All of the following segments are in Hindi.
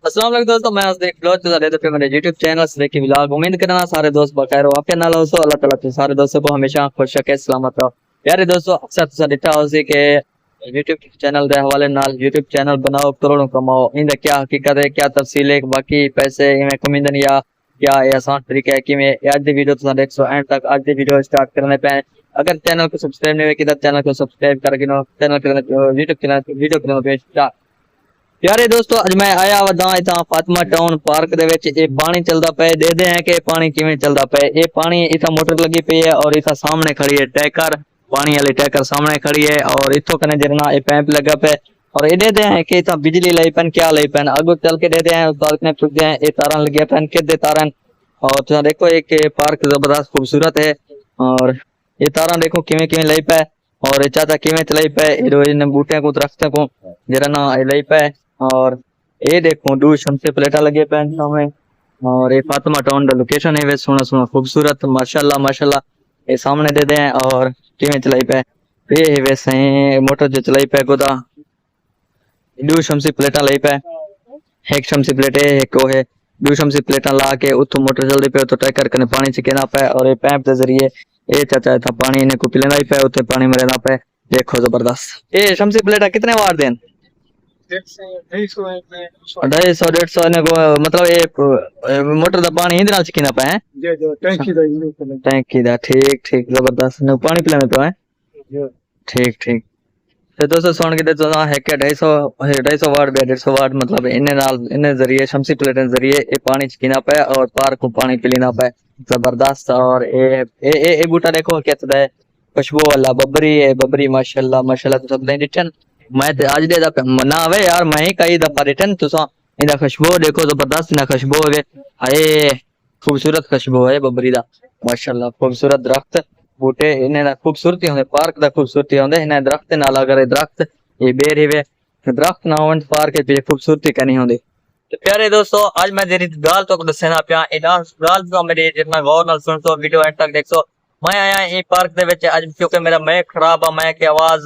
अस्सलाम वालेकुम दोस्तों, मैं देख लो तो मेरे YouTube चैनल से देखी व्लॉग। उम्मीद करना सारे दोस्त बखैर हो आपके नाल हो। अल्लाह ताला तुम सारे दोस्तों को हमेशा खुश रखे, सलामत रहो। प्यारे दोस्तों, अक्सर तुसा दिखा हो सी के YouTube चैनल के हवाले नाल YouTube चैनल बनाओ करोड़ों कमाओ, इंदा क्या हकीकत है, क्या तफसील है, बाकी पैसे इवें कमींदन या क्या ये आसान तरीका है कि मैं आज दी वीडियो तुसा देख सो एंड तक। आज दी वीडियो स्टार्ट करने पे अगर चैनल को सब्सक्राइब नहीं किया चैनल को सब्सक्राइब करके चैनल YouTube चैनल वीडियो करने स्टार्ट। प्यारे दोस्तों, अज मैं आया वदा इतना फातिमा टाउन पार्क दे विच ये पानी चलदा पे। दे हैं कि पानी किवें चलदा पे। ये पानी इतना मोटर लगी पई है और इतना सामने खड़ी है टैंकर, पानी वाली टैंकर सामने खड़ी है और इथों कने जरना ये पैंप लगा पे और ये दे हैं कि इतना बिजली लाई पेन क्या लाई पेन आगू चल के दे हैं पार्क ने पुजदे हैं। ये तारा लगे पेन किदे तारन और तुम देखो एक पार्क जबरदस्त खूबसूरत है और ये तारा देखो किवें किवें लाई पे और चाचा किवें चलाई पे इन बूटे को दरख्त को जरा ना लाई पे। और ये देखो दो शमसे प्लेटा लगे पे सामने और ये फातिमा टाउन का लोकेशन है वे सोना सोना खूबसूरत माशाल्लाह माशाल्लाह। ये सामने दे हैं और किवें चलाई पे ये वैसे मोटर जो चलाई पे गोदा दो शमसी प्लेटा लाई पे। एक शमसी प्लेट है एक वो है दो शमसी प्लेटा ला के उतो मोटर चलती पे तो टैकर करने पानी चिकेना पे और ये पैंप के जरिए ये चाचा था पानी इन्हें को पिलेना ही पे उते पानी में रहना पे। देखो जबरदस्त ये शमसी प्लेटा कितने वार देन 250 150 ने को मतलब ये मोटर दा पानी इंदे नाल चिकना पे है जो टैंकी दा ठीक ठीक जबरदस्त ने पानी पिलाने तो है ठीक ठीक। तो दोस्तों सुन के तो है कि 250 वाट 150 वाट मतलब इन्हें नाल इन्हें जरिए शमसी प्लेट के जरिए ये पानी चिकना पे और पार्क को पानी पिलाना पे जबरदस्त। और ये बूटा देखो कहता है खुशबू वाला बबरी है बबरी माशाल्लाह माशाल्लाह। तो सब रिटर्न मैं आज दे ना आवे यार मैं ही कई दफा रिटर्न तुसा इंदा खुशबू देखो जबरदस्त ना खुशबू है। हाय खूबसूरत खुशबू है बबरी दा माशाल्लाह। खूबसूरत दरख्त बूटे इन्हें खूबसूरती होंगे पार्क दा खूबसूरती होंगे इन्हें दरख्त नाल अगर दरख्त ये बेर ही वे दरख्त ना हो पार्क के खूबसूरती करनी होंगी। तो प्यारे दोस्तों, आज मैं तेरी गाल तो दसना पिया गाल तो मेरी जितना गौर नाल सुन तो वीडियो एंड तक देखो। मैं आया ये पार्क दे विच आज क्योंकि मेरा मैक खराब है, मैक की आवाज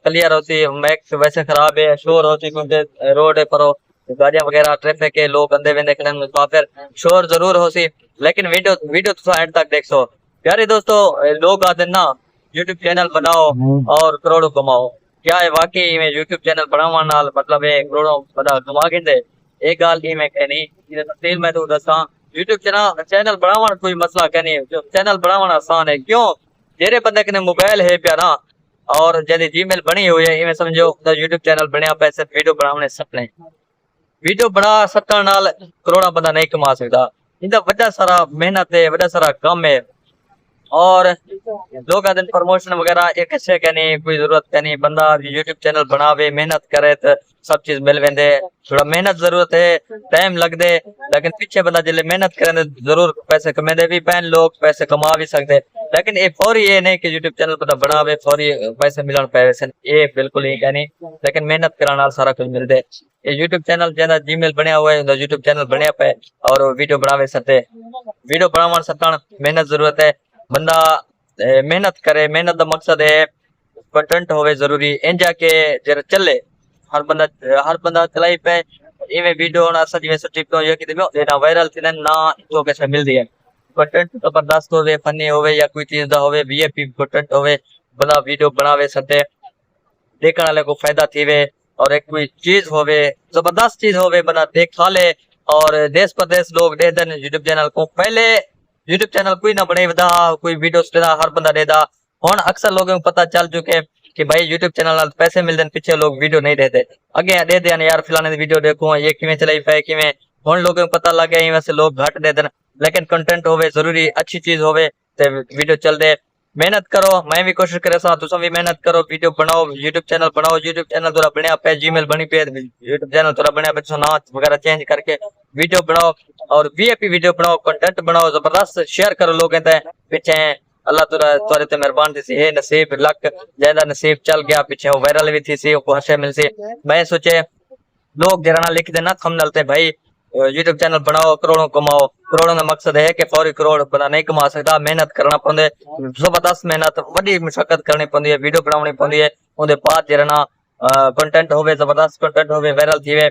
क्लियर होती, मैक वैसे खराब है, शोर होती क्योंकि रोड पर गाड़ियां वगैरह ट्रैफिक के लोग अंदे वेंदे खड़े तो फिर शोर जरूर होसी, लेकिन वीडियो वीडियो तो एंड तक देखो। प्यारे दोस्तों, लोग आते ना यूट्यूब चैनल बनाओ और करोड़ों कमाओ, क्या है वाकई में यूट्यूब चैनल बनावा नाल मतलब है करोड़ों बड़ा कमा के एक गाल की मैं कहनी तफसील में तो दसा। यूट्यूब चैनल बनावा कोई मसला कहनी चैनल बनावा आसान है क्यों जेरे बंदे के मोबाइल है प्या ना और जैसे जीमेल बनी हुई है इवें समझो यूट्यूब चैनल बनया पे सिर्फ वीडियो बनाने सपने वीडियो बना सकने नाल करोड़ा बंदा नहीं कमा सकता। इनका वड्डा सारा मेहनत है वड्डा सारा काम है और लोग आते प्रमोशन वगैरह एक ऐसे कहनी कोई जरूरत कहनी बंदा यूट्यूब चैनल बनावे मेहनत करे तो सब चीज मिल वेंदे। थोड़ा मेहनत जरूरत है टाइम लग दे लेकिन पीछे बंदा जिले मेहनत करे जरूर पैसे कमेंदे भी पैन लोग पैसे कमा भी सकते। लेकिन ये फौरी ये नहीं कि यूट्यूब चैनल बंदा बनावे फौरी पैसे मिलन पे ये बिल्कुल ही कहनी, लेकिन मेहनत कराना सारा कुछ मिलते। ये यूट्यूब चैनल जना जीमेल बनया हुआ है यूट्यूब चैनल बनया पे और वीडियो बनावे सकते वीडियो बनावन सकन मेहनत जरूरत है बंदा मेहनत करे। मेहनत का मकसद है कंटेंट होवे जरूरी इंजा के जरा चले हर बंदा चलाई पे इवें वीडियो ना सजी सटी तो ये कि ना वायरल थिन ना तो कैसे मिलदी है कंटेंट जबरदस्त होवे फनी होवे या कोई चीज दा होवे वीआईपी कंटेंट होवे बंदा वीडियो बनावे सकते देखने वाले को फायदा थीवे और एक कोई चीज होवे जबरदस्त चीज होवे बंदा देखा ले और देश प्रदेश लोग दे देन यूट्यूब चैनल को। पहले यूट्यूब चैनल कोई ना बने कोई वीडियो हर बंदा देदा हुन अक्सर लोगों को पता चल चुके कि भाई यूट्यूब चैनल पैसे मिलते पीछे लोग वीडियो नहीं देते अगे दे दें यार फिलाने वीडियो देखो ये किवें चलाई पे किवें हुन लोगों को पता लग गया वैसे लोग घट दे देन लेकिन कंटेंट होवे जरूरी अच्छी चीज होवे ते वीडियो चल दे। मेहनत करो मैं भी कोशिश करे सा तुम भी मेहनत करो वीडियो बनाओ यूट्यूब चैनल थोड़ा बनया पे जीमेल बनी पे यूट्यूब चैनल थोड़ा बनया पे नाम वगैरह चेंज करके वीडियो बनाओ और वीआईपी वीडियो बनाओ कंटेंट बनाओ जबरदस्त शेयर करो लोग पीछे अल्लाह तुरा ते मेहरबान थी हे नसीब लक ज्यादा नसीब चल गया पीछे वो वायरल भी थी सी को हर्षे मिल सी। मैं सोचे लोग जरा लिख देना थम नलते भाई यूट्यूब चैनल बनाओ करोड़ों कमाओ। करोड़ों का मकसद है कि फौरी करोड़ बंदा नहीं कमा सकता मेहनत करना पौंदे जबरदस्त मेहनत वड्डी मशक्कत करनी पौंदी है वीडियो बनानी पौंदी है उनके बाद जरा कंटेंट होवे जबरदस्त कंटेंट होवे वायरल थीवे